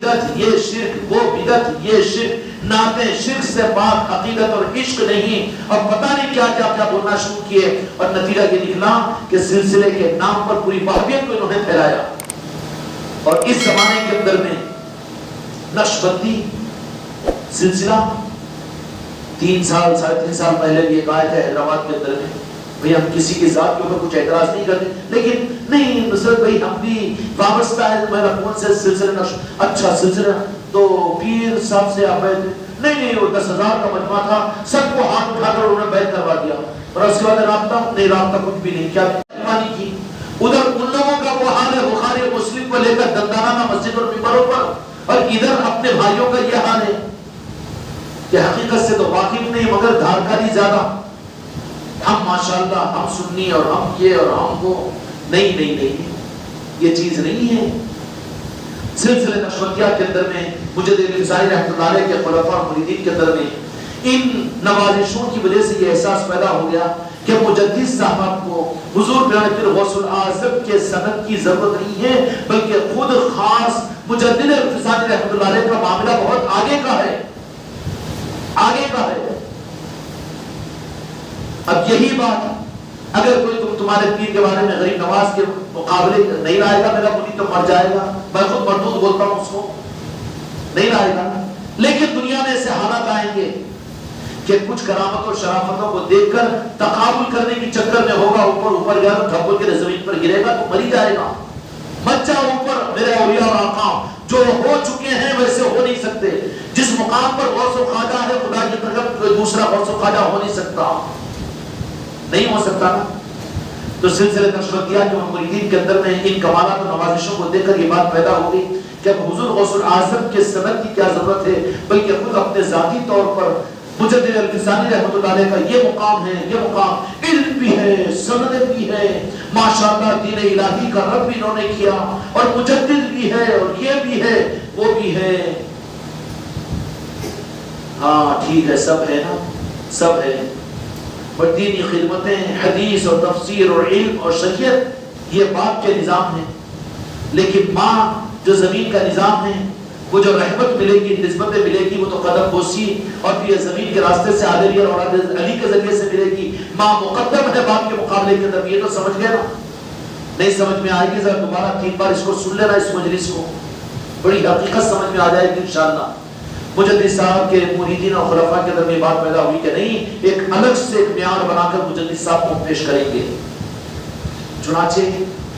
بدعت یہ شرک، وہ بدعت یہ شرک، نعتیں شرک سے پاک، عقیدت اور عشق نہیں، اور پتہ نہیں کیا کیا کیا بولنا شروع کیے، اور نتیجہ یہ نکلا کہ سلسلے کے نام پر پوری وہابیت کو انہوں نے پھیلایا۔ اور اس زمانے کے اندر میں نقشبندی سلسلہ 3 سال 3.5 سال پہلے بھی ایک آیت ہے حیدرآباد کے اندر میں، بھئی ہم کسی کی ذات کے اوپر کچھ اعتراض نہیں کرتے، لیکن نہیں نصرت بھئی ہم بھی وابستہ ہے میرا کون سے سلسلے نقش، اچھا سلسلہ تو پیر صاحب سے آپ بیعت، نہیں وہ 10,000 کا مجمع تھا، سب کو ہاتھ اٹھا کر انہوں نے بیعت کروا دیا، اور اس کے بعد رابطہ نہیں، رابطہ کچھ بھی نہیں، کیا ایمانی کی۔ ادھر ان لوگوں کا وہ حال ہے بخاری اور مسلم کو لے کر دندانہ مسجد اور ممبروں پر، اور ادھر اپنے بھائیوں کا یہ حال ہے کہ حقیقت سے تو واقف نہیں مگر دھارکاری زیادہ، ہم ماشاءاللہ ہم سنی اور ہم یہ اور ہم وہ، نہیں یہ چیز نہیں ہے۔ سلسلہ نقشبندیہ کے اندر میں مجدد الفسانی رحمۃ اللہ علیہ کے خلفاء اور مریدین کے اندر میں ان نوازشوں کی وجہ سے یہ احساس پیدا ہو گیا کہ مجدد صاحب کو حضور پیارے پیر غوث الاعظم کے سند کی ضرورت نہیں ہے، بلکہ خود خاص مجدد الفسانی رحمۃ اللہ علیہ کا معاملہ بہت آگے کا ہے، آگے کا ہے۔ اب یہی بات اگر کوئی تمہارے پیر کے بارے میں غریب نواز کے مقابلے نہیں لائے گا، میرا مرید تو مر جائے گا، میں خود مردود بولتا ہوں اس کو، نہیں لائے گا، لیکن دنیا میں ایسے حالات آئیں گے کہ کچھ کرامت اور شرافتوں کو دیکھ کر تقابل کرنے کی چکر میں ہوگا، اوپر گیا تو دھبل کے زمین پر گرے گا تو مری جائے گا، مت جاؤ اوپر میرے اولیاء اور آقا جو ہو چکے ہیں ویسے ہو نہیں سکتے، جس مقام پر غوث و خواجہ ہے خدا کی طرف کوئی دوسرا غوث و خواجہ ہو نہیں سکتا، نہیں ہو سکتا نا۔ تو سلسلہ نقشبندیہ کے مریدین کے اندر میں ان کمالات و نوازشوں کو دیکھ کر یہ بات پیدا ہو گئی کہ اب حضور غوث الاعظم کے سند کی کیا ضرورت ہے، بلکہ خود اپنے ذاتی طور پر مجدد الفسانی رحمۃ اللہ علیہ کا یہ مقام ہے، یہ مقام علم بھی ہے، سند بھی ہے، ماشاءاللہ دین الہی کا رب بھی انہوں نے کیا، اور مجدد بھی ہے، اور یہ بھی ہے، وہ بھی ہے، ہاں ٹھیک ہے سب ہے نا، سب ہے، اور دینی خدمتیں، حدیث اور تفسیر اور علم اور شریعت یہ باپ کے نظام ہیں، لیکن ماں جو زمین کا نظام ہے، وہ جو رحمت ملے گی، نسبتیں ملے گی، وہ تو قدم بوسی اور پھر یہ زمین کے راستے سے علی اور اولاد علی کے ذریعے سے ملے گی، ماں مقدم ہے باپ کے مقابلے کے اندر، یہ تو سمجھ گئے نا؟ نہیں سمجھ میں آئے گی ذرا دوبارہ 3 بار اس کو سن لینا، اس مجلس کو بڑی حقیقت سمجھ میں آ جائے گی انشاءاللہ۔ مجدد صاحب کے مریدین اور خلفاء کے اندر یہ بات پیدا ہوئی کہ نہیں، ایک الگ سے ایک معیار بنا کر مجدد صاحب کو پیش کریں گے۔ چنانچہ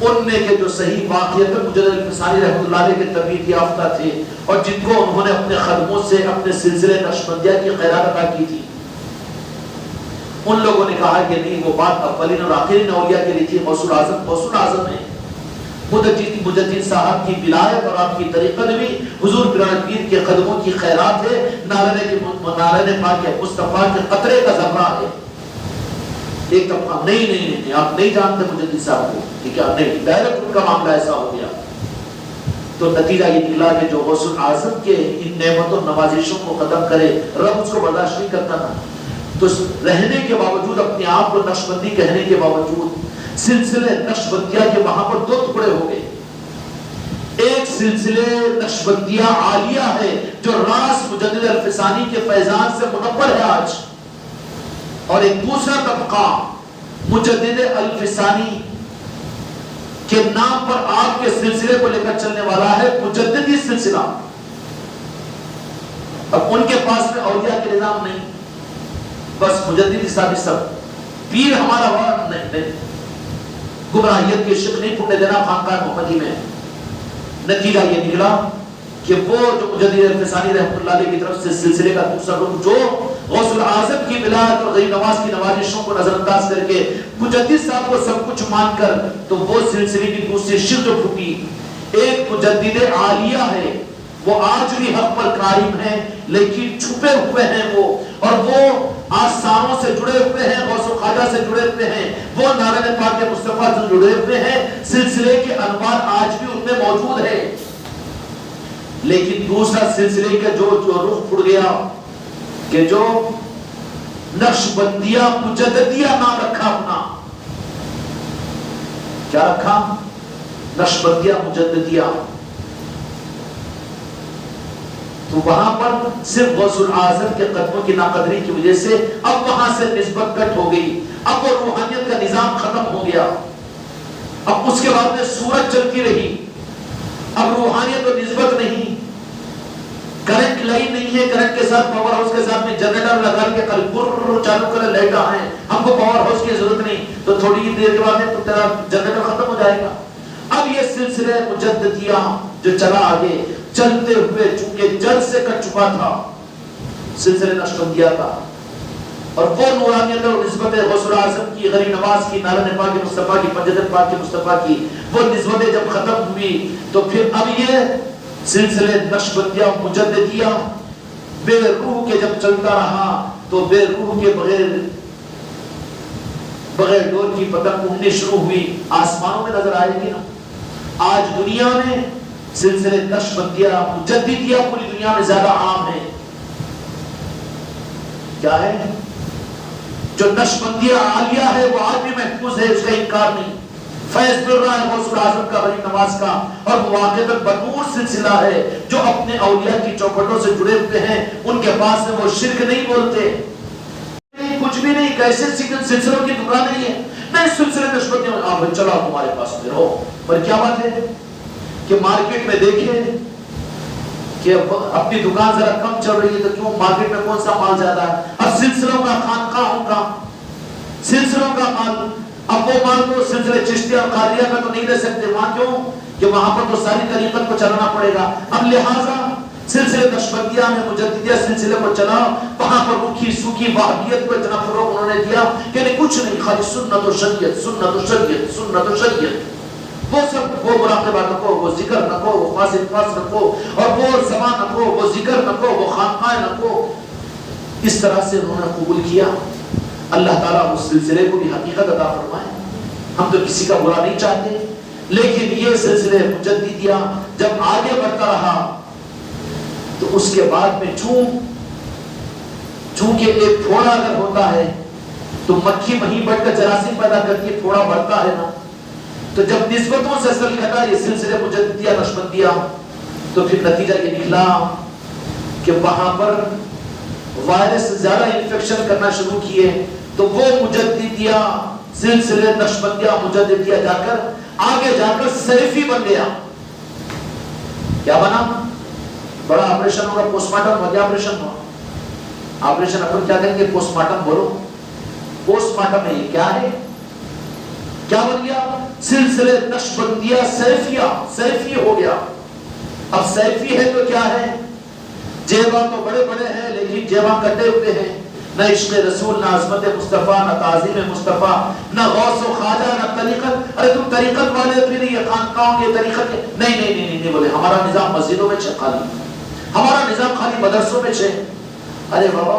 ان میں کے جو صحیح واقعیت مجدد الفسانی رحمۃ اللہ علیہ کے تربیت یافتہ تھے اور جن کو انہوں نے اپنے خدموں سے اپنے سلسلے نقشبندیہ کی خیرات عطا کی تھی، ان لوگوں نے کہا کہ نہیں وہ بات اولین اور آخرین اولیاء کے لیے تھی، غوث الاعظم ہے، مجدد صاحب کی ولایت اور آپ کی طریقت بھی حضور پیران پیر کے قدموں کی خیرات ہے، نارائن پاک مصطفیٰ کے قطرے کا ذرہ ہے۔ ایک طبقہ نہیں آپ نہیں جانتے مجدد صاحب کو، ٹھیک ہے نہیں، ڈائریکٹ ان کا معاملہ ایسا ہو گیا۔ تو نتیجہ یہ نکلا کہ جو غوث الاعظم کے ان نعمتوں نوازشوں کو ختم کرے، رب اس کو برداشت نہیں کرتا تھا، تو رہنے کے باوجود اپنے آپ کو نقشبندی کہنے کے باوجود سلسلے نقشبندیہ کے وہاں پر 2 ٹکڑے ہو گئے۔ ایک سلسلے نقشبندیہ عالیہ ہے جو راس مجدد الفسانی کے فیضان سے منور ہے آج، اور ایک دوسرا طبقہ مجدد الفسانی کے نام پر آپ کے سلسلے کو لے کر چلنے والا ہے مجددی سلسلہ۔ اب ان کے پاس میں اولیاء کے نظام نہیں، بس مجددی صاحب سب پیر ہمارا وہاں نہیں، گمراہیت کے شک نہیں پھٹنے دینا خانقاہ محمدی میں۔ نتیجہ یہ نکلا کہ وہ جو مجدد الفسانی رحمۃ اللہ علیہ کی طرف سے سلسلے کا دوسرا رخ جو غوث الاعظم کی ولایت اور غریب نواز کی نوازشوں کو نظر انداز کر کے مجدد صاحب کو سب کچھ مان کر، تو وہ سلسلے کی دوسری شکل پھوٹی۔ ایک مجدد عالیہ ہے، وہ آج بھی حق پر قائم ہے، لیکن چھپے ہوئے ہیں وہ، اور وہ آستانوں سے جڑے ہوئے ہیں، غوث و خواجہ سے جڑے ہوئے ہیں، وہ نارائن پاک مصطفیٰ سے جڑے ہوئے ہیں، سلسلے کے انوار آج بھی ان میں موجود ہے۔ لیکن دوسرا سلسلے کا جو رخ پھٹ گیا کہ جو نقشبندیہ مجددیہ نام رکھا اپنا، کیا رکھا؟ نقشبندیہ مجددیہ۔ تو وہاں پر صرف غوث الاعظم کے قدموں کی ناقدری کی وجہ سے اب وہاں سے نسبت کٹ ہو گئی، اب وہ روحانیت کا نظام ختم ہو گیا۔ اب اس کے بعد میں سورج چلتی رہی، اب روحانیت و نسبت نہیں، کرنٹ لائن نہیں ہے، کرنٹ کے ساتھ پاور ہاؤس کے ساتھ میں جنریٹر لگا کے چالو کرے لائٹ ہیں، ہم کو پاور ہاؤس کی ضرورت نہیں، تو تھوڑی دیر کے بعد تو تیرا جنریٹر ختم ہو جائے گا۔ اب یہ سلسلہ مجددیہ جو چلا آگے چلتے ہوئے، چونکہ جڑ سے کٹ چکا تھا، سلسلہ نقشبندیہ کا، اور وہ نورانیت اور نسبت غوث الاعظم کی، غری نواز کی، نالن پاک مصطفیٰ کی، پنجتن پاک مصطفیٰ کی، وہ نسبتیں جب ختم ہوئی تو پھر اب یہ سلسلہ نقشبندیہ مجددیہ بے روح کے جب چلتا رہا تو بے روح کے بغیر ڈور کی پتنگ اڑنی شروع ہوئی، آسمانوں میں نظر آئے گی نا۔ آج دنیا میں سلسلے نقشبندیہ مجددیہ پوری دنیا میں زیادہ عام ہے۔ کیا ہے؟ جو نقشبندیہ عالیہ ہے وہ آج بھی محفوظ ہے، اس کا انکار نہیں۔ فیض مل رہا ہے غوث الاعظم کا، غریب نواز کا، اور مواقعتاً بنور سلسلہ ہے جو اپنے اولیاء کی چوکھٹوں سے جڑے ہوئے ہیں، ان کے پاس میں وہ شرک نہیں بولتے، کچھ بھی نہیں، کیسے سلسلوں کی دکان نہیں ہے، نہیں سلسلے نقشبندیہ آپ چلو ہمارے پاس میں رہو۔ پر کیا بات ہے کہ مارکیٹ میں دیکھیں کہ اپنی دکان ذرا کم چل رہی ہے تو کیوں مارکیٹ میں کون سا مال زیادہ ہے؟ اب سلسلوں کا، خانقاہوں کا، سلسلوں کا مال، اب وہ مال تو سلسلے چشتیہ اور قادریہ کا تو نہیں دے سکتے، وہاں کیوں کہ وہاں پر تو ساری طریقت کو چلانا پڑے گا۔ اب لہٰذا سلسلے نقشبندیہ میں مجددیہ سلسلے کو چلا، وہاں پر رکھی سوکھی وہابیت کو اتنا فروغ انہوں نے دیا کہ نہیں کچھ نہیں، خالی سنت و شریعت، سنت و شریعت، سنت و شریعت، وہ سب، وہ مراقبہ رکھو، وہ ذکر رکھو، وہ فاصل فاصل رکھو، اور وہ زمان رکھو، وہ ذکر رکھو، وہ خانقاہ رکھو۔ اس طرح سے انہوں نے قبول کیا۔ اللہ تعالیٰ اس سلسلے کو بھی حقیقت عطا فرمائے، ہم تو کسی کا برا نہیں چاہتے، لیکن یہ سلسلے مجددیہ جب آگے بڑھتا رہا تو اس کے بعد میں چونکہ ایک پھوڑا اگر ہوتا ہے تو مکھی وہیں بڑھ کر جراثیم پیدا کرتی ہے، پھوڑا بڑھتا ہے نا، تو جب نسبتوں سے اصل گھٹا یہ سلسلے مجددیہ نقشبندیہ، تو پھر نتیجہ یہ نکلا کہ وہاں پر وائرس زیادہ انفیکشن کرنا شروع کیے، تو وہ مجددیہ سلسلے نقشبندیہ مجددیہ جا کر آگے جا کر سیفی بن گیا۔ کیا بنا؟ بڑا آپریشن ہوگا، پوسٹ مارٹم ہو گیا، آپریشن ہوا، آپریشن اپن کیا کہیں گے؟ پوسٹ مارٹم بولو، پوسٹ مارٹم ہے، یہ کیا ہے؟ کیا بن گیا؟ سلسلے نقشبندیہ سیفی ہو گیا۔ اب سیفی ہے تو کیا ہے؟ جیباں تو بڑے بڑے ہیں لیکن جیباں کٹے ہوئے ہیں، نہ عشق رسول، نہ عظمت مصطفیٰ، نہ تعظیم مصطفیٰ، نہ غوث و خواجہ، نہ طریقت۔ ارے تم طریقت والے پھر یہ خانقاہوں کے طریقت کے نہیں نہیں نہیں نہیں بولے، ہمارا نظام مسجدوں میں چھے خالی، ہمارا نظام خالی مدرسوں میں چھے۔ ارے بابا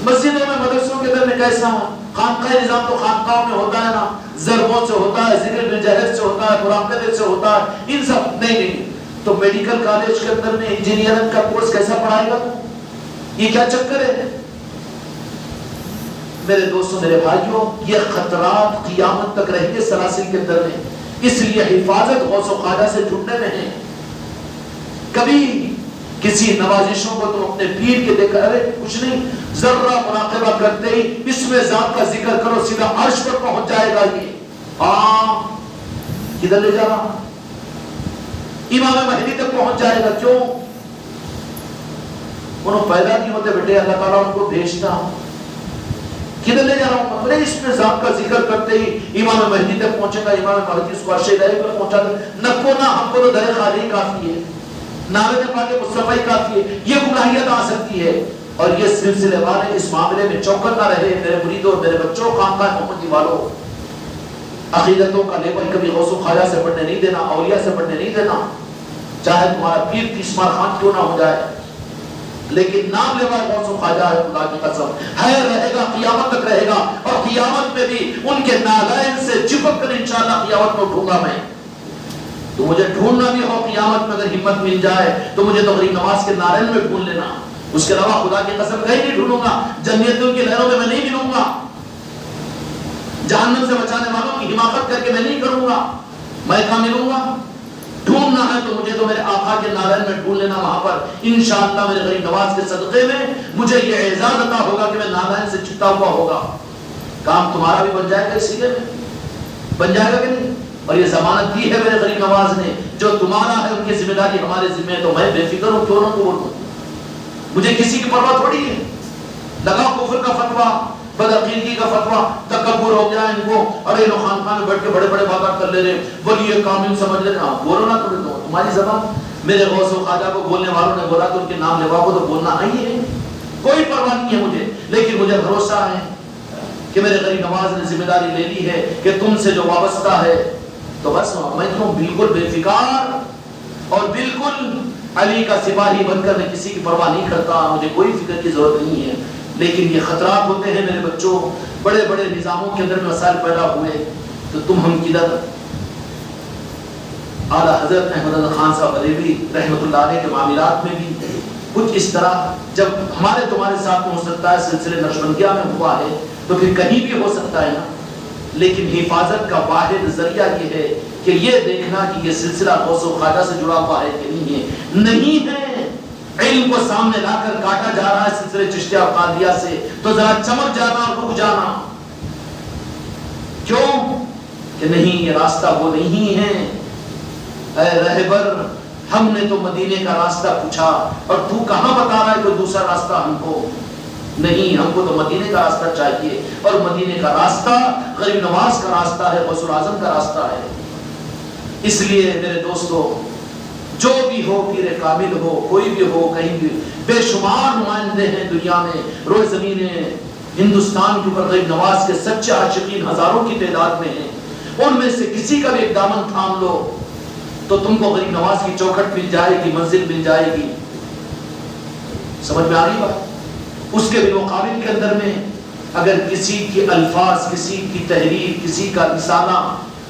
مسجدوں میں مدرسوں کے در میں کیسا؟ خانقاہ نظام تو خانقاہوں میں ہوتا ہے نا، ضربوں سے ہوتا ہے، ذکر بالجہر سے ہوتا ہے، مراقبے سے ہوتا ہے، ان سب نہیں۔ تو میڈیکل کالج کے اندر میں انجینئرنگ کا کورس کیسا پڑھائے گا؟ یہ کیا چکر ہے؟ میرے دوستوں، میرے بھائیوں، یہ خطرات قیامت تک رہیں گے سلاسل کے اندر میں، اس لیے حفاظت غوث و خواجہ سے جڑنے میں ہے۔ کبھی کسی نوازشوں کو تم اپنے پیر کے دیکھ ارے کچھ نہیں، ذرہ مراقبہ کرتے ہی اس میں ذات کا ذکر کرو، سیدھا عرش پر پہنچ جائے گا۔ یہ کدھر لے جا رہا؟ امام مہدی تک پہنچ جائے گا۔ کیوں؟ انہوں پیدا نہیں ہوتے بیٹے، اللہ تعالیٰ ان کو بھیجتا۔ کدھر لے جا رہا ہوں؟ بولے اس میں ذات کا ذکر کرتے ہی امام مہدی تک پہنچے گا، امام مہدی اس کو عرش الہی پر پہنچا دے۔ نکو نہ، ہم کو تو در خالی کافی ہے، نالے پاک مصطفی کافی ہے۔ یہ گمراہیت آ سکتی ہے، اور یہ سلسلے والے اس معاملے میں چوکنا رہے۔ میرے مریدوں، میرے بچوں، خانقاہ محمدی والوں، عقیدتوں کا لیبل کبھی غوث و خواجہ سے بڑھنے نہیں دینا، اولیاء سے بڑھنے نہیں دینا، چاہے تمہارا پیر تیسمار خان کیوں نہ ہو جائے، لیکن نام لیوا غوث و خواجہ ہے، خدا کی قسم ہے، رہے گا، قیامت تک رہے گا، اور قیامت میں بھی ان کے نالین سے چپک کر انشاءاللہ قیامت میں اٹھوں گا میں۔ تو مجھے ڈھونڈنا بھی ہو قیامت میں اگر ہمت مل جائے تو مجھے تو غریب نواز کے نارین میں ڈھونڈ لینا، اس کے علاوہ خدا کی قسم کہیں نہیں ڈھونڈوں گا، جنتوں کی لہروں میں نہیں ملوں گا، جہنم سے بچانے والوں کی حماقت کر کے میں نہیں کروں گا، میں کہاں ملوں گا؟ ڈھونڈنا ہے تو مجھے تو میرے آقا کے نارائن میں ڈھونڈ لینا، وہاں پر انشاءاللہ میرے غریب نواز کے صدقے میں مجھے یہ اعزاز عطا ہوگا کہ میں نارائن سے چھٹا ہوا ہوگا۔ کام تمہارا بھی بن جائے گا، اسی لیے بن جائے گا کہ نہیں؟ اور یہ ضمانت دی ہے میرے غریب نواز نے، جو تمہارا ہے ان کی ذمہ داری ہمارے ذمہ ہے، تو میں بے فکر ہوں، کیوں نہ قبول کروں؟ مجھے کسی کی پرواہ تھوڑی ہے۔ لگا کفر کا فتویٰ، بدعقیدگی کا فتویٰ، تکبر ہو گیا ان کو، ارے لوگ خانقاہ میں بیٹھ کے بڑے بڑے باتیں کر لے رہے، ولی کامل سمجھ لے رہے، بولو نا تمہاری زبان۔ میرے غوث و خواجہ کو بولنے والوں نے بولا تو ان کے نام لوا کو تو بولنا آئی ہے، کوئی پرواہ نہیں ہے مجھے، لیکن مجھے بھروسہ ہے کہ میرے غریب نواز نے ذمہ داری لے لی ہے کہ تم سے جو وابستہ ہے، تو بس میں تو بالکل بے فکر اور بالکل علی کا سپاہی بن کر میں کسی کی پرواہ نہیں کرتا، مجھے کوئی فکر کی ضرورت نہیں ہے۔ لیکن یہ خطرات ہوتے ہیں میرے بچوں، بڑے بڑے نظاموں کے اندر میں مسائل پیدا ہوئے تو تم ہم کدھر؟ اعلیٰ حضرت احمد اللہ خان صاحب بریلوی رحمۃ اللہ علیہ کے معاملات میں بھی کچھ اس طرح، جب ہمارے تمہارے ساتھ میں ہو سکتا ہے، سلسلے نقشبندیہ میں ہوا ہے تو پھر کہیں بھی ہو سکتا ہے نا۔ لیکن حفاظت کا واحد ذریعہ یہ ہے کہ یہ دیکھنا کہ یہ سلسلہ غوث و خواجہ سے جڑا ہوا ہے کہ نہیں ہے، نہیں ہے۔ علم کو سامنے لا کر کاٹا جا رہا ہے سلسلے چشتیہ قادریہ سے، تو ذرا چمک جانا، رک جانا۔ کیوں کہ نہیں، یہ راستہ وہ نہیں ہے۔ اے رہبر، ہم نے تو مدینے کا راستہ پوچھا اور تو کہاں بتا رہا ہے کوئی دوسرا راستہ ہم کو؟ نہیں، ہم کو تو مدینے کا راستہ چاہیے، اور مدینے کا راستہ غریب نواز کا راستہ ہے، غوث الاعظم کا راستہ ہے۔ اس لیے میرے دوستو، جو بھی ہو، پیر کامل ہو، کوئی بھی ہو، کہیں بھی، بے شمار نمائندے ہیں دنیا میں، روئے زمین ہندوستان کے اوپر غریب نواز کے سچے عاشقین ہزاروں کی تعداد میں ہیں۔ ان میں سے کسی کا بھی ایک دامن تھام لو تو تم کو غریب نواز کی چوکھٹ مل جائے گی، منزل مل جائے گی۔ سمجھ میں آ رہی بات؟ اس کے بالمقابل کے اندر میں اگر کسی کی الفاظ، کسی کی تحریر، کسی کا رسالہ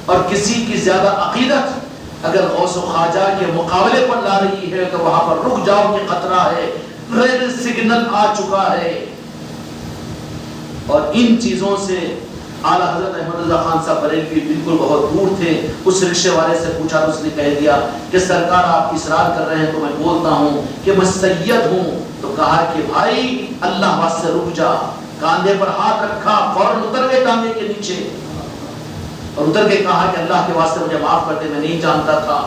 اور کسی کی زیادہ عقیدت اگر غوث و خواجہ کے مقابلے پر لا رہی ہے تو وہاں پر رک جاؤ کہ خطرہ ہے، ریڈ سگنل آ چکا ہے۔ اور ان چیزوں سے اعلیٰ حضرت احمد اللہ خان صاحب بریلوی بالکل بہت دور تھے۔ اس رکشے والے سے پوچھا تو اس نے کہہ دیا کہ سرکار آپ اصرار کر رہے ہیں تو میں بولتا ہوں کہ میں سید ہوں۔ تو کہا کہ بھائی اللہ واسطے رک جا۔ کاندھے پر ہاتھ رکھا، فوراً اتر گئے ٹانگے کے نیچے اور اتر کے کہا کہ اللہ کے واسطے مجھے معاف کر دے، میں نہیں جانتا تھا۔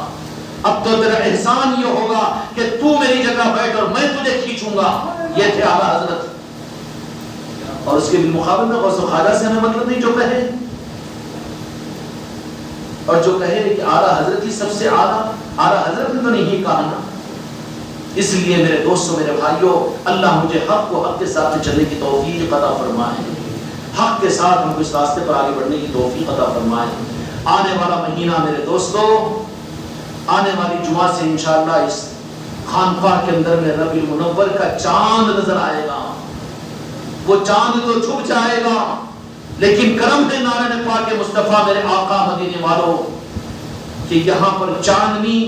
اب تو تیرا احسان یہ ہوگا کہ تو میری جگہ بیٹھ اور میں تجھے کھینچوں گا۔ یہ تھے اعلیٰ حضرت۔ اور اس کے بالمقابل میں غوث و خواجہ سے ہمیں مطلب نہیں جو کہے، اور جو کہے کہ اعلیٰ حضرت ہی سب سے اعلیٰ، اعلیٰ حضرت نے تو نہیں کہا نا۔ اس لیے میرے دوستوں، میرے بھائیوں، اللہ مجھے حق کو حق کے ساتھ چلنے کی توفیق عطا فرمائے، حق کے ساتھ ہم کو اس راستے پر آگے بڑھنے کی توفیق عطا فرمائے۔ آنے والا مہینہ میرے دوستو، آنے والی جمعہ سے انشاءاللہ اس خانقاہ کے اندر میں ربیع المنور کا چاند نظر آئے گا۔ وہ چاند تو چھپ جائے گا، لیکن کرم ہے نارائن پاک مصطفیٰ میرے آقا مدینے والوں کہ یہاں پر چاندنی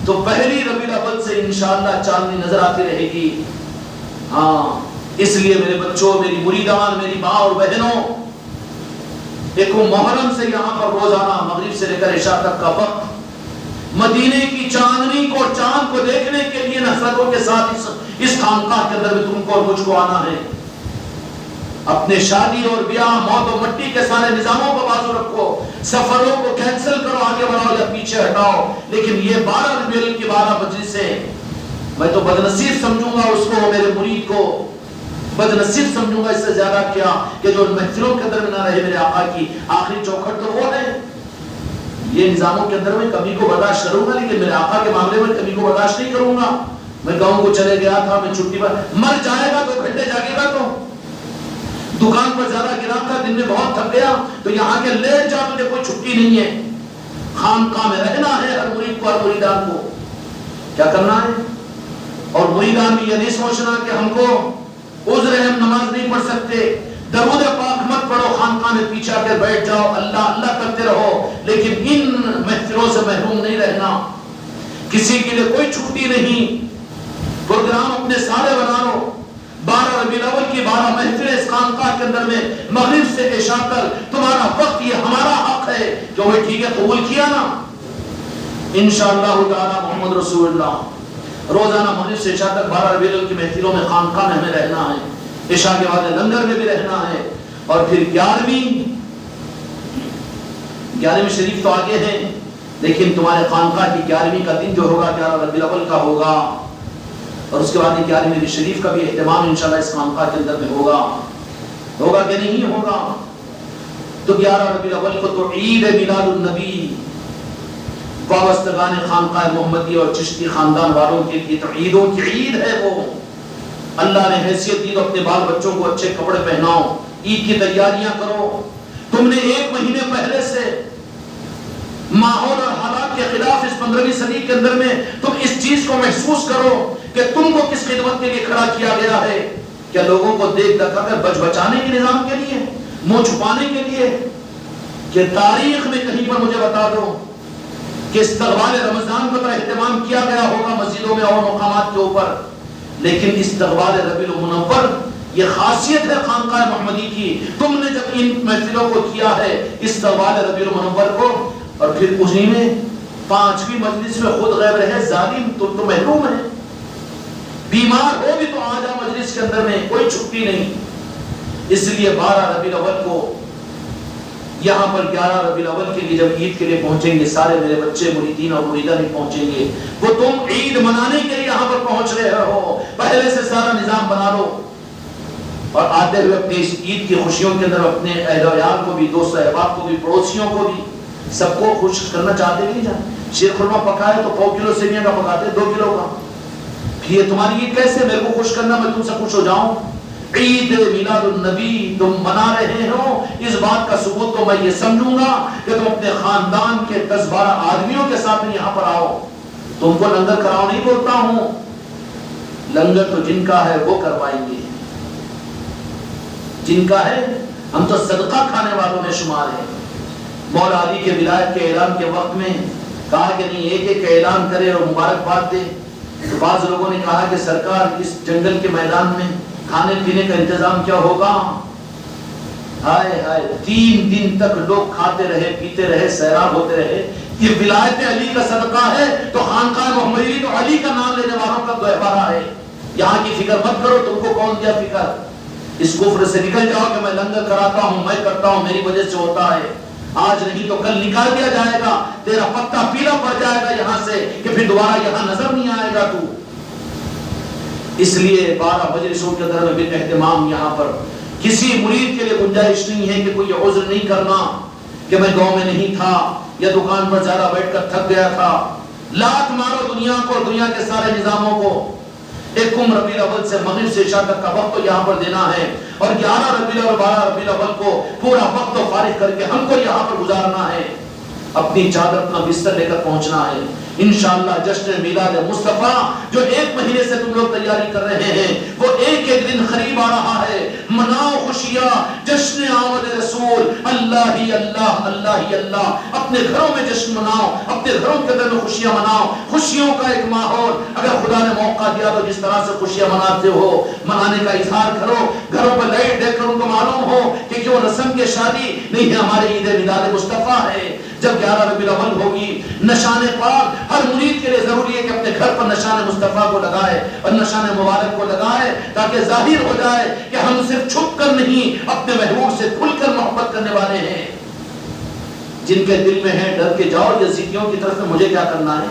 تو پہلی ربیع الاول سے انشاءاللہ چاندنی نظر آتی رہے گی۔ ہاں، اس لیے میرے بچوں، میری مریدان، میری ماں اور بہنوں، ایک محرم سے یہاں پر روزانہ مغرب سے لے کر عشاء تک کا وقت مدینے کی چاندنی کو، چاند کو دیکھنے کے لیے نصرتوں کے ساتھ اس خانقاہ کے اندر بھی تم کو اور مجھ کو آنا ہے۔ اپنے شادی اور بیاہ، موت و مٹی کے سارے نظاموں کو بازو رکھو، سفروں کو کینسل کرو، آگے بڑھاؤ یا پیچھے ہٹاؤ، لیکن یہ 12 ربیع الاول کی 12 مجلسیں میں تو بدنصیب سمجھوں گا اس کو، میرے مرید کو بدنصیب سمجھوں گا اس سے زیادہ کیا کہ جو محفلوں کے اندر میں نہ رہے۔ میرے آقا کی آخری چوکھٹ تو وہ ہے۔ یہ نظاموں کے اندر میں کمی کو برداشت کروں گا، لیکن میرے آقا کے معاملے میں کمی کو برداشت نہیں کروں گا۔ میں گاؤں کو چلے گیا تھا، میں چھٹی پر مر جائے گا 2 گھنٹے جاگے گا، تو دکان پر زیادہ گرا تھا، دن میں بہت تھک گیا، تو یہاں کے لیٹ جا، مجھے کوئی چھٹی نہیں ہے۔ خانقاہ میں رہنا ہے ہر مرید کو، ہر مریدان کو کیا کرنا ہے۔ اور مریدان بھی یہ نہیں سوچنا کہ ہم کو عذر ہے، ہم نماز نہیں پڑھ سکتے، درود پاک مت پڑھو، خانقاہ میں پیچھے آ کے بیٹھ جاؤ، اللہ اللہ کرتے رہو، لیکن ان محفلوں سے محروم نہیں رہنا۔ کسی کے لیے کوئی چھٹی نہیں، پروگرام اپنے سارے بنا لو۔ 12 ربیع الاول کی 12 محفلیں اس خانقاہ کے اندر میں مغرب سے عشاء تک تمہارا وقت، یہ ہمارا حق ہے کہ وہ ٹھیک ہے قبول کیا نا۔ انشاءاللہ تعالی محمد رسول اللہ روزانہ مغرب سے عشاء تک 12 ربیع الاول کی محفلوں میں خانقاہ میں ہمیں رہنا ہے، عشاء کے بعد لنگر میں بھی رہنا ہے، اور پھر 11ویں شریف تو آگے ہے، لیکن تمہارے خانقاہ کی 11ویں کا دن جو ہوگا 11 ربیع الاول کا ہوگا، اور اس کے بعد 11ویں شریف کا بھی اہتمام انشاءاللہ اس خانقاہ کے اندر میں ہوگا کہ نہیں ہوگا؟ تو 11 ربیع الاول کو تو عید میلاد النبی وابستگان خانقاہ محمدی اور چشتی خاندان والوں کے لیے تو عیدوں کی عید ہے، وہ اللہ نے حیثیت دی تو اپنے بال بچوں کو اچھے کپڑے پہناؤ، عید کی تیاریاں کرو۔ تم نے 1 مہینے پہلے سے ماحول اور حالات کے خلاف اس 15ویں صدی کے اندر میں تم اس چیز کو محسوس کرو کہ تم کو کس خدمت کے لیے کھڑا کیا گیا ہے، کیا لوگوں کو دیکھ دکھا کر بچانے کے نظام کے لیے، منہ چھپانے کے لیے؟ کہ تاریخ میں کہیں پر مجھے بتا دو کہ استقبال رمضان کا اہتمام کیا گیا ہوگا مسجدوں میں اور مقامات کے اوپر، لیکن استقبال ربیع المنور یہ خاصیت ہے خانقاہ محمدی کی، تم نے جب ان محفلوں کو کیا ہے استقبال ربیع المنور کو، اور پھر اسی میں 5ویں مجلس میں خود غیب رہے ظالم تو محروم ہے، بیمار ہو بھی تو آ جا مجلس کے اندر میں، کوئی چھٹی نہیں۔ اس لیے 12 ربیع الاول کو یہاں پر 11 ربیع الاول کے لیے جب عید کے لیے پہنچیں گے، سارے میرے بچے مریدین اور مریدہ نہیں پہنچیں گے، وہ تم عید منانے کے لیے یہاں پر پہنچ رہے ہو، پہلے سے سارا نظام بنا لو، اور آتے ہوئے اپنی اس عید کی خوشیوں کے اندر اپنے اہل و عیال کو بھی، دوست احباب کو بھی، پڑوسیوں کو بھی، سب کو خوش کرنا چاہتے نہیں جاتے؟ شیر خورما پکائے تو 100 کلو سیویاں کا پکاتے 2 کلو کا، یہ تمہاری عید کیسے میرے کو خوش کرنا، میں تم سے خوش ہو جاؤں؟ عید میلاد النبی تم منا رہے ہو، اس بات کا ثبوت تو میں یہ سمجھوں گا کہ تم اپنے خاندان کے 10-12 آدمیوں کے ساتھ یہاں پر آؤ، تم کو لنگر کراؤ نہیں بولتا ہوں، لنگر تو جن کا ہے وہ کروائیں گے، جن کا ہے، ہم تو صدقہ کھانے والوں میں شمار ہیں۔ مولا علی کے ولایت کے اعلان کے وقت میں کہا کہ نہیں ایک اعلان کرے اور مبارکباد دے، تو بعض لوگوں نے کہا کہ سرکار اس جنگل کے میدان میں کھانے پینے کا انتظام کیا ہوگا؟ ہائے ہائے 3 دن تک لوگ کھاتے رہے، پیتے رہے، سیراب ہوتے رہے، یہ ولایت علی کا صدقہ ہے، تو خانقاہ محمدی تو علی کا نام لینے والوں کا گہوارہ ہے، یہاں کی فکر مت کرو، تم کو کون دیا فکر؟ اس کفر سے نکل جاؤ کہ میں لنگر کراتا ہوں، میں کرتا ہوں، میری وجہ سے ہوتا ہے، آج نہیں تو کل نکال دیا جائے گا، تیرا پتا پیلا پڑ جائے گا یہاں سے کہ پھر دوبارہ یہاں نظر نہیں آئے گا تو۔ اس لیے 12 مجلسوں کے اندر میں اہتمام، یہاں پر کسی مرید کے لیے گنجائش نہیں ہے کہ کوئی عذر نہیں کرنا کہ میں گاؤں میں نہیں تھا یا دکان پر زیادہ بیٹھ کر تھک گیا تھا، لات مارو دنیا کو، دنیا کے سارے نظاموں کو، 1 ربیع الاول سے مغرب سے عشاء تک کا وقت تو یہاں پر دینا ہے، اور 11 ربیع اور 12 ربیع الاول کو پورا وقت تو فارغ کر کے ہم کو یہاں پر گزارنا ہے، اپنی چادر اپنا بستر لے کر پہنچنا ہے۔ انشاءاللہ جشن میلاد مصطفیٰ جو 1 مہینے سے تم لوگ تیاری کر رہے ہیں، وہ ایک دن قریب آ رہا ہے، مناؤ خوشیاں، جشن آمد رسول، اللہ ہی اللہ، اللہ ہی اللہ، اپنے گھروں میں جشن مناؤ، اپنے گھروں کے اندر میں خوشیاں مناؤ، خوشیوں کا ایک ماحول، اگر خدا نے موقع دیا تو جس طرح سے خوشیاں مناتے ہو، منانے کا اظہار کرو، گھروں پر لائٹ دیکھ کر ان کو معلوم ہو کہ کیوں رسم کے شادی نہیں ہے، ہماری عید میلاد مصطفیٰ ہے۔ جب 11 ربیع الاول ہوگی، نشان پاک ہر مرید کے لیے ضروری ہے کہ اپنے گھر پر نشان مصطفیٰ کو لگائے اور نشان مبارک کو لگائے، تاکہ ظاہر ہو جائے کہ ہم صرف چھپ کر نہیں، اپنے محبوب سے کھل کر محبت کرنے والے ہیں۔ جن کے دل میں ہے ڈر کے جاؤ یزیدیوں کی طرف میں مجھے کیا کرنا ہے،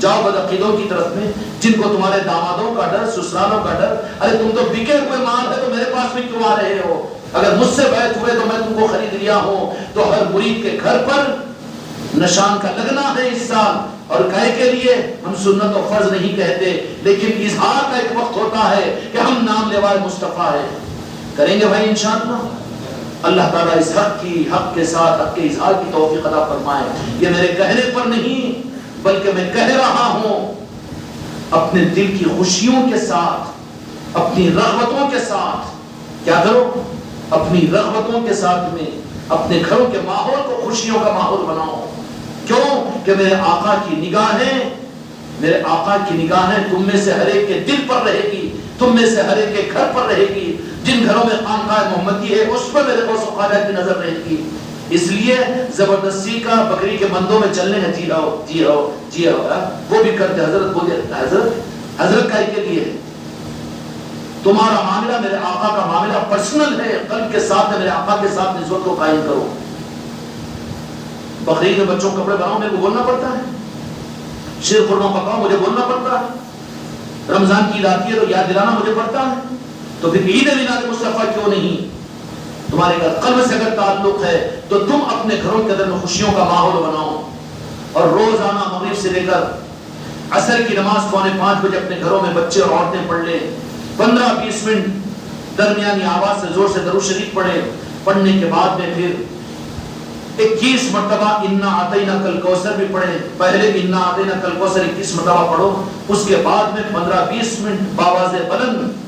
جاؤ بدعقیدوں کی طرف میں، جن کو تمہارے دامادوں کا ڈر، سسرالوں کا ڈر، ارے تم تو بکے ہوئے مال ہے تو میرے پاس میں کیوں آ رہے ہو؟ اگر مجھ سے بیعت ہوئے تو میں تم کو خرید لیا ہوں۔ تو ہر مرید کے گھر پر نشان کا لگنا ہے اس سال، اور کہے کے لیے ہم سنت و فرض نہیں کہتے، لیکن اظہار کا ایک وقت ہوتا ہے کہ ہم نام لیوائے مصطفیٰ ہے، کریں گے بھائی انشاءاللہ۔ اللہ تعالیٰ اس حق کے ساتھ حق کے اظہار کی توفیق عطا فرمائے۔ یہ میرے کہنے پر نہیں بلکہ میں کہہ رہا ہوں اپنے دل کی خوشیوں کے ساتھ، اپنی رغبتوں کے ساتھ، کیا کرو، اپنی رغبتوں کے ساتھ میں اپنے گھروں کے ماحول کو خوشیوں کا ماحول بناؤ۔ کیوں کہ میرے آقا کی نگاہیں، میرے آقا کی نگاہیں تم میں سے ہر ایک کے دل پر رہے گی، تم میں سے ہر ایک کے گھر پر رہے گی، جن گھروں میں خانقاہ محمدی ہے اس پر میرے غوث و خواجہ کی نظر رہے گی۔ اس لیے زبردستی کا بکری کے مندوں میں چلنے کا جی آؤ جی آؤ جی آؤ وہ بھی کرتے. حضرت بولے حضرت کا کے لیے تمہارا معاملہ میرے آقا کا معاملہ پرسنل ہے, قلب کے ساتھ ہے, میرے آقا کے ساتھ نسبت کو قائم کرو. بقرعید میں بچوں کو کپڑے بناؤ میرے کو بولنا پڑتا ہے, شیر خورما پکاؤ مجھے بولنا پڑتا ہے, رمضان کی عید آتی ہے تو یاد دلانا مجھے پڑتا ہے. تو پھر عید میلاد مصطفیٰ کیوں نہیں؟ تمہارے قلب سے اگر تعلق ہے تو تم اپنے گھروں کے اندر میں خوشیوں کا ماحول بناؤ, اور روزانہ مغرب سے لے کر عصر کی نماز 4:45 بجے اپنے گھروں میں بچے اور عورتیں پڑھ لیں. 15-20 منٹ درمیانی آواز سے زور سے درود شریف پڑھیں. پڑھنے کے بعد میں پھر 21 مرتبہ انا اعطیناک الکوثر بھی پڑھیں. پہلے انا اعطیناک الکوثر 21 مرتبہ پڑھو, اس کے بعد میں 15-20 منٹ باواز بلند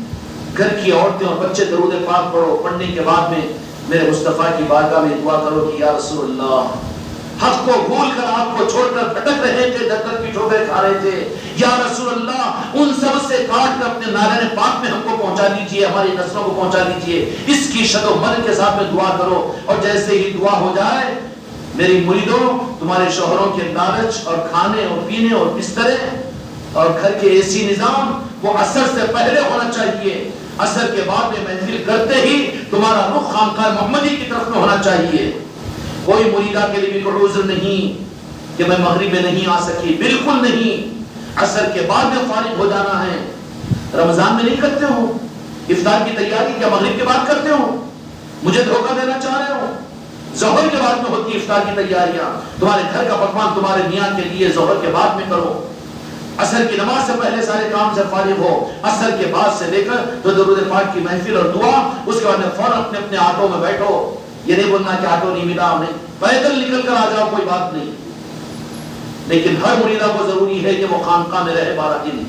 گھر کی عورتیں اور بچے درود پاک پڑھو. پڑھنے کے بعد میں میرے مصطفیٰ کی بارگاہ میں دعا کرو کہ یا رسول اللہ, حق کو بھول کر آپ کو چھوڑ کر بھٹک رہے تھے, در در کی ٹھوکریں کھا رہے تھے, یا رسول اللہ ان سب سے کاٹ کر اپنے نارین پاک میں ہم کو پہنچا دیجئے, ہماری نسلوں کو پہنچا دیجئے. اس کی شد و مرگ کے ساتھ میں دعا کرو. اور جیسے ہی دعا ہو جائے, میری مریدوں تمہارے شوہروں کے لالچ اور کھانے اور پینے اور بسترے اور گھر کے اے سی نظام وہ عصر سے پہلے ہونا چاہیے. عصر کے بعد میں محفل کرتے ہی تمہارا رخ خانقاہ محمدی کی طرف میں ہونا چاہیے. کوئی مریدہ کے لیے بھی کوئی عذر نہیں کہ میں مغرب میں نہیں آ سکی, بالکل نہیں. عصر کے بعد میں فارغ ہو جانا ہے. رمضان میں نہیں کرتے ہو افطار کی تیاری, کیا مغرب کے بعد کرتے ہو؟ مجھے دھوکہ دینا چاہ رہے ہو؟ ظہر کے بعد میں ہوتی افطار کی تیاریاں. تمہارے گھر کا پکوان تمہارے میاں کے لیے ظہر کے بعد میں کرو. عصر کی نماز سے پہلے سارے کام سے فارغ ہو. عصر کے بعد سے لے کر تو درود پاک کی محفل اور دعا, اس کے بعد میں فوراً اپنے اپنے آٹو میں بیٹھو. یہ نہیں بولنا کہ آٹو نہیں ملا, ہمیں پیدل نکل کر آ جاؤ, کوئی بات نہیں. لیکن ہر مریدہ کو ضروری ہے کہ وہ خانقاہ میں رہے 12 دن.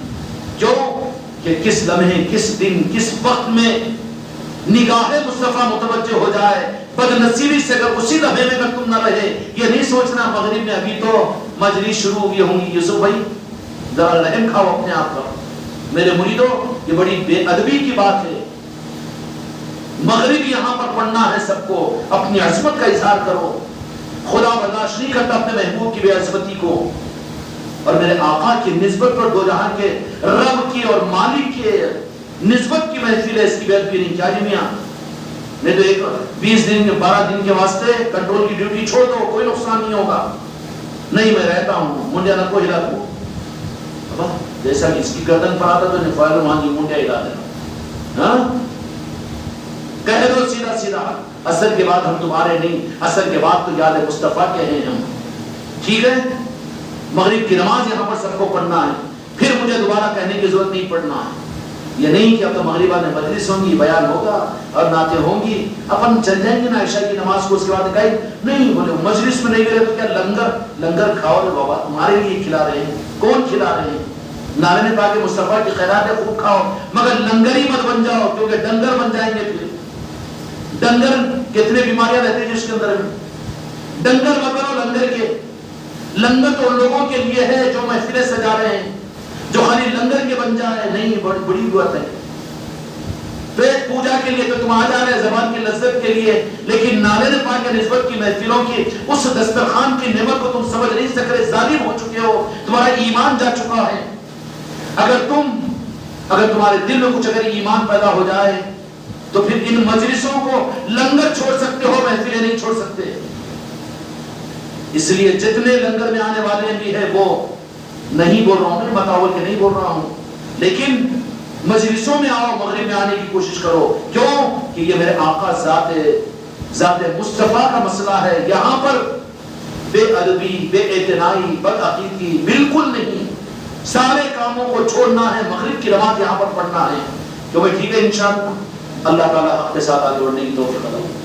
کیوں کہ کس لمحے, کس دن, کس وقت میں نگاہ مصطفیٰ متوجہ ہو جائے. بد نصیبی سے اگر اسی لمحے میں اگر تم نہ رہے, یہ نہیں سوچنا مغرب میں ابھی تو مجلس شروع ہوئی ہوں گی. یوسف بھائی ذرا رحم کھاؤ اپنے آپ پر. میرے مریدوں یہ بڑی بے ادبی کی بات ہے. مغرب یہاں پر پڑھنا ہے سب کو, اپنی عظمت کا اظہار کرو. خدا برداشت نہیں کرتا اپنے محبوب کی بے عظمتی کو. اور میرے آقا کی نسبت پر دو جہاں کے رب کی اور مالک کی نسبت کی محفل ہے, اس کی بے ادبی نہیں. کیا جی میاں, میں تو ایک 20 دن 12 دن کے واسطے کنٹرول کی ڈیوٹی چھوڑ دو, کوئی نقصان نہیں ہوگا. نہیں میں رہتا ہوں, منڈیا نہ کو ہلا دو. جیسا کہ اس کی گردن پر آتا تو نے فائل وہاں کی منڈیا ہلا دینا. کہہ دو سیدھا سیدھا, عصر کے بعد ہم تمہارے نہیں, عصر کے بعد تو یاد مصطفیٰ کے ہیں ہم. ٹھیک ہے, مغرب کی نماز یہاں پر سب کو پڑھنا ہے. پھر مجھے دوبارہ کہنے کی ضرورت نہیں پڑھنا ہے. یہ نہیں کہ اب تو مغربہ میں مجلس ہوں گی, بیان ہوگا اور نعتیں ہوں گی, اپن چل جائیں گے نا عشاء کی نماز کو, اس کے بعد کہیں نہیں بولے مجلس میں نہیں گئے تو کیا لنگر کھاؤ رے بابا, تمہارے لیے کھلا رہے ہیں. کون کھلا رہے ہیں؟ نارے پاک مصطفیٰ کی خیرات خوب کھاؤ, مگر لنگر ہی مت بن جاؤ, کیونکہ ڈنگر بن جائیں گے. پھر ڈنگر کتنے بیماریاں رہتی ہیں جس کے اندر میں. ڈنگر مت بنو لنگر کے. لنگر تو ان لوگوں کے لیے ہے جو محفلیں سجا رہے ہیں, جو خالی لنگر کے بن جائے نہیں, بڑی بات ہے. پیٹ پوجا کے لیے تو تم آ جا رہے ہیں, زبان کی لذت کے لیے, لیکن نارے پاک کے نسبت کی محفلوں کی اس دسترخوان کی نعمت کو تم سمجھ نہیں سک رہے. ظالم ہو چکے ہو, تمہارا ایمان جا چکا ہے. اگر تمہارے دل میں کچھ اگر ایمان پیدا ہو جائے تو پھر ان مجلسوں کو لنگر چھوڑ سکتے ہو, محفلیں نہیں چھوڑ سکتے. اس لیے جتنے لنگر میں آنے والے بھی ہیں وہ نہیں بول رہا ہوں, میں بتاول کے نہیں بول رہا ہوں, لیکن مجلسوں میں آؤ, مغرب میں آنے کی کوشش کرو. کیوں کہ یہ میرے آقا ذات مصطفیٰ کا مسئلہ ہے. یہاں پر بے ادبی, بے اعتنائی, بد عقیدگی بالکل نہیں. سارے کاموں کو چھوڑنا ہے, مغرب کی نماز یہاں پر پڑھنا ہے. تو بھائی ٹھیک ہے, انشاءاللہ اللہ تعالیٰ حق کے ساتھ آگے بڑھنے کی توفیق عطا فرمائے.